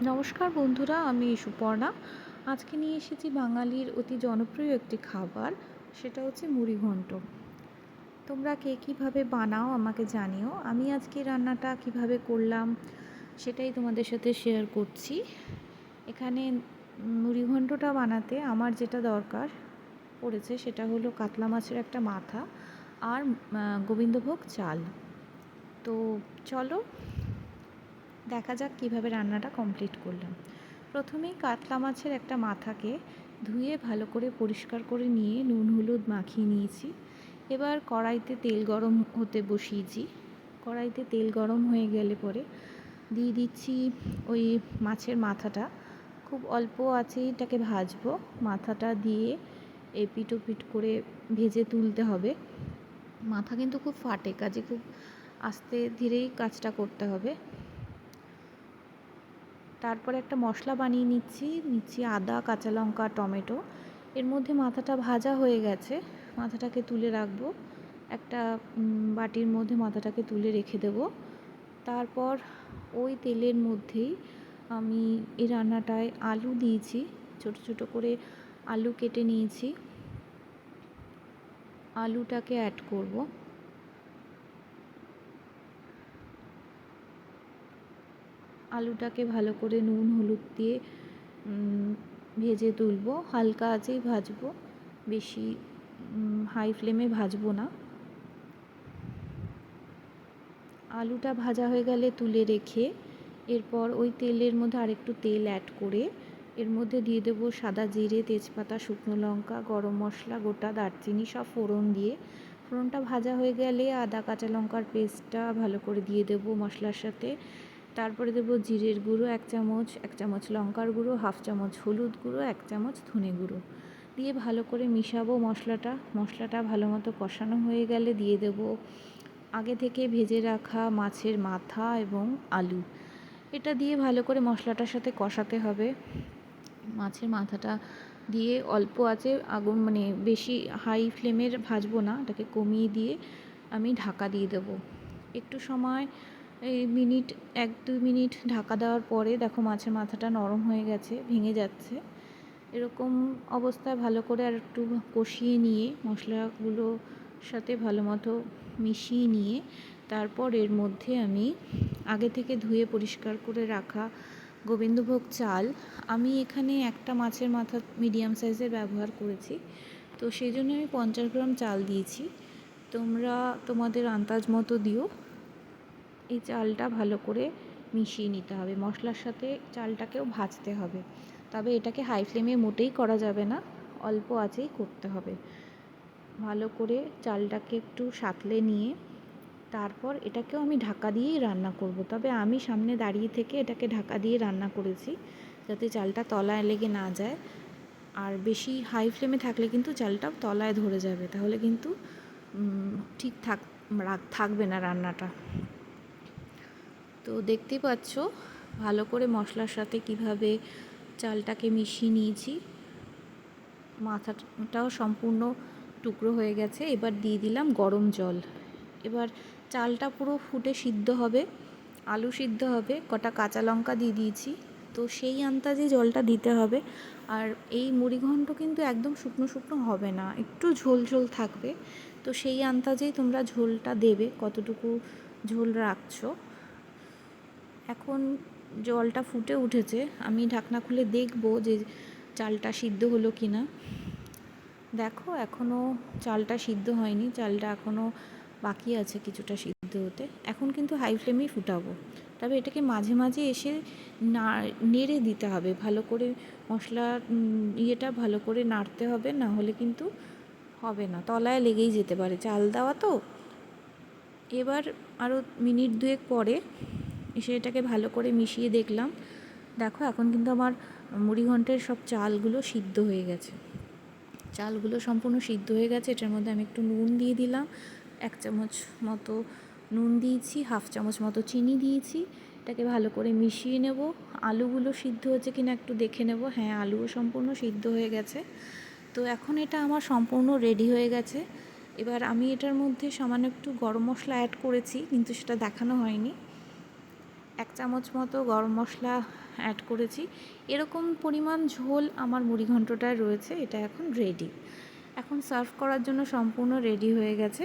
নমস্কার বন্ধুরা, আমি সুপর্ণা। আজকে নিয়ে এসেছি বাঙালির অতি জনপ্রিয় একটি খাবার, সেটা হচ্ছে মুড়িঘণ্ট। তোমরা কে কীভাবে বানাও আমাকে জানিও। আমি আজকে রান্নাটা কিভাবে করলাম সেটাই তোমাদের সাথে শেয়ার করছি। এখানে মুড়িঘণ্টটা বানাতে আমার যেটা দরকার পড়েছে সেটা হলো কাতলা মাছের একটা মাথা আর গোবিন্দভোগ চাল। তো চলো দেখা যাক কিভাবে রান্নাটা কমপ্লিট করলাম। প্রথমেই কাতলা মাছের একটা মাথাকে ধুয়ে ভালো করে পরিষ্কার করে নিয়ে নুন হলুদ মাখিয়ে নিয়েছি। এবার কড়াইতে তেল গরম হতে বসিয়েছি। কড়াইতে তেল গরম হয়ে গেলে পরে দিয়ে দিচ্ছি ওই মাছের মাথাটা। খুব অল্প আঁচেই এটাকে ভাজবো। মাথাটা দিয়ে এপিট ওপিট করে ভেজে তুলতে হবে। মাথা কিন্তু খুব ফাটে, কাজে খুব আস্তে ধীরেই কাজটা করতে হবে। তারপরে একটা মশলা বানিয়ে নিচ্ছি আদা, কাঁচা লঙ্কা, টমেটো। এর মধ্যে মাথাটা ভাজা হয়ে গেছে, মাথাটাকে তুলে রাখবো। একটা বাটির মধ্যে মাথাটাকে তুলে রেখে দেব। তারপর ওই তেলের মধ্যেই আমি এই রান্নাটায় আলু দিয়েছি, ছোট ছোট করে আলু কেটে নিয়েছি। আলুটাকে অ্যাড করব। আলুটাকে ভালো করে নুন হলুদ দিয়ে ভেজে তুলবো। হালকা আঁচেই ভাজবো, বেশি হাই ফ্লেমে ভাজবো না। আলুটা ভাজা হয়ে গেলে তুলে রেখে এরপর ওই তেলের মধ্যে আরেকটু তেল অ্যাড করে এর মধ্যে দিয়ে দেবো সাদা জিরে, তেজপাতা, শুকনো লঙ্কা, গরম মশলা, গোটা দারচিনি সব ফোড়ন দিয়ে। ফোড়নটা ভাজা হয়ে গেলে আদা কাঁচা লঙ্কার পেস্টটা ভালো করে দিয়ে দেবো মশলার সাথে। তারপরে দেবো জিরের গুঁড়ো 1 চামচ, 1 চামচ লঙ্কার গুঁড়ো, 1/2 চামচ হলুদ গুঁড়ো, 1 চামচ ধনে গুঁড়ো দিয়ে ভালো করে মিশাবো মশলাটা ভালো মতো কষানো হয়ে গেলে দিয়ে দেবো আগে থেকে ভেজে রাখা মাছের মাথা এবং আলু। এটা দিয়ে ভালো করে মশলাটার সাথে কষাতে হবে। মাছের মাথাটা দিয়ে অল্প আঁচে আগুন, মানে বেশি হাই ফ্লেমের ভাজবো না, এটাকে কমিয়ে দিয়ে আমি ঢাকা দিয়ে দেবো। একটু সময় এই মিনিট 1-2 মিনিট ঢাকা দেওয়ার পরে দেখো মাছের মাথাটা নরম হয়ে গেছে, ভেঙে যাচ্ছে। এরকম অবস্থায় ভালো করে আর একটু কষিয়ে নিয়ে মশলাগুলোর সাথে ভালো মতো মিশিয়ে নিয়ে তারপর এর মধ্যে আমি আগে থেকে ধুয়ে পরিষ্কার করে রাখা গোবিন্দভোগ চাল, আমি এখানে একটা মাছের মাথা মিডিয়াম সাইজের ব্যবহার করেছি, তো সেই জন্য আমি 50 গ্রাম চাল দিয়েছি। তোমরা তোমাদের আন্দাজ মতো দিও। এই চালটা ভালো করে মিশিয়ে নিতে হবে, মশলার সাথে চালটাকেও ভাজতে হবে। তবে এটাকে হাই ফ্লেমে মোটেই করা যাবে না, অল্প আঁচেই করতে হবে। ভালো করে চালটাকে একটু সাঁতলে নিয়ে তারপর এটাকেও আমি ঢাকা দিয়েই রান্না করব। তবে আমি সামনে দাঁড়িয়ে থেকে এটাকে ঢাকা দিয়ে রান্না করেছি, যাতে চালটা তলায় লেগে না যায়। আর বেশি হাই ফ্লেমে থাকলে কিন্তু চালটা তলায় ধরে যাবে, তাহলে কিন্তু ঠিক থাকবে না রান্নাটা। তো দেখতেই পাচ্ছ ভালো করে মশলার সাথে কিভাবে চালটাকে মিশিয়ে নিয়েছি। মাথাটাও সম্পূর্ণ টুকরো হয়ে গেছে। এবার দিয়ে দিলাম গরম জল। এবার চালটা পুরো ফুটে সিদ্ধ হবে, আলু সিদ্ধ হবে, কটা কাঁচা লঙ্কা দিয়ে দিয়েছি, তো সেই আন্দাজে জলটা দিতে হবে। আর এই মুড়িঘণ্ট কিন্তু একদম শুকনো শুকনো হবে না, একটু ঝোল ঝোল থাকবে। তো সেই আন্দাজেই তোমরা ঝোলটা দেবে, কতটুকু ঝোল রাখছো। এখন জলটা ফুটে উঠেছে, আমি ঢাকনা খুলে দেখব যে চালটা সিদ্ধ হলো কি না। দেখো এখনও চালটা সিদ্ধ হয়নি, চালটা এখনও বাকি আছে কিছুটা সিদ্ধ হতে। এখন কিন্তু হাই ফ্লেমেই ফুটাবো, তবে এটাকে মাঝে মাঝে এসে নেড়ে দিতে হবে ভালো করে, মশলা ইয়েটা ভালো করে নাড়তে হবে, না হলে কিন্তু হবে না, তলায় লেগেই যেতে পারে, চাল দেওয়া তো। এবার আরও মিনিট 2 পরে এসে এটাকে ভালো করে মিশিয়ে দেখলাম, দেখো এখন কিন্তু আমার মুড়িঘণ্টের সব চালগুলো সিদ্ধ হয়ে গেছে। চালগুলো সম্পূর্ণ সিদ্ধ হয়ে গেছে। এটার মধ্যে আমি একটু নুন দিয়ে দিলাম, 1 চামচ মতো নুন দিয়েছি, 1/2 চামচ মতো চিনি দিয়েছি। এটাকে ভালো করে মিশিয়ে নেব। আলুগুলো সিদ্ধ হয়েছে কিনা একটু দেখে নেব। হ্যাঁ, আলুও সম্পূর্ণ সিদ্ধ হয়ে গেছে। তো এখন এটা আমার সম্পূর্ণ রেডি হয়ে গেছে। এবার আমি এটার মধ্যে সামান্য একটু গরম মশলা অ্যাড করেছি, কিন্তু সেটা দেখানো হয়নি। 1 চামচ মতো গরম মশলা অ্যাড করেছি। এরকম পরিমাণ ঝোল আমার মুড়িঘণ্টটায় রয়েছে। এটা এখন রেডি। এখন সার্ভ করার জন্য সম্পূর্ণ রেডি হয়ে গেছে।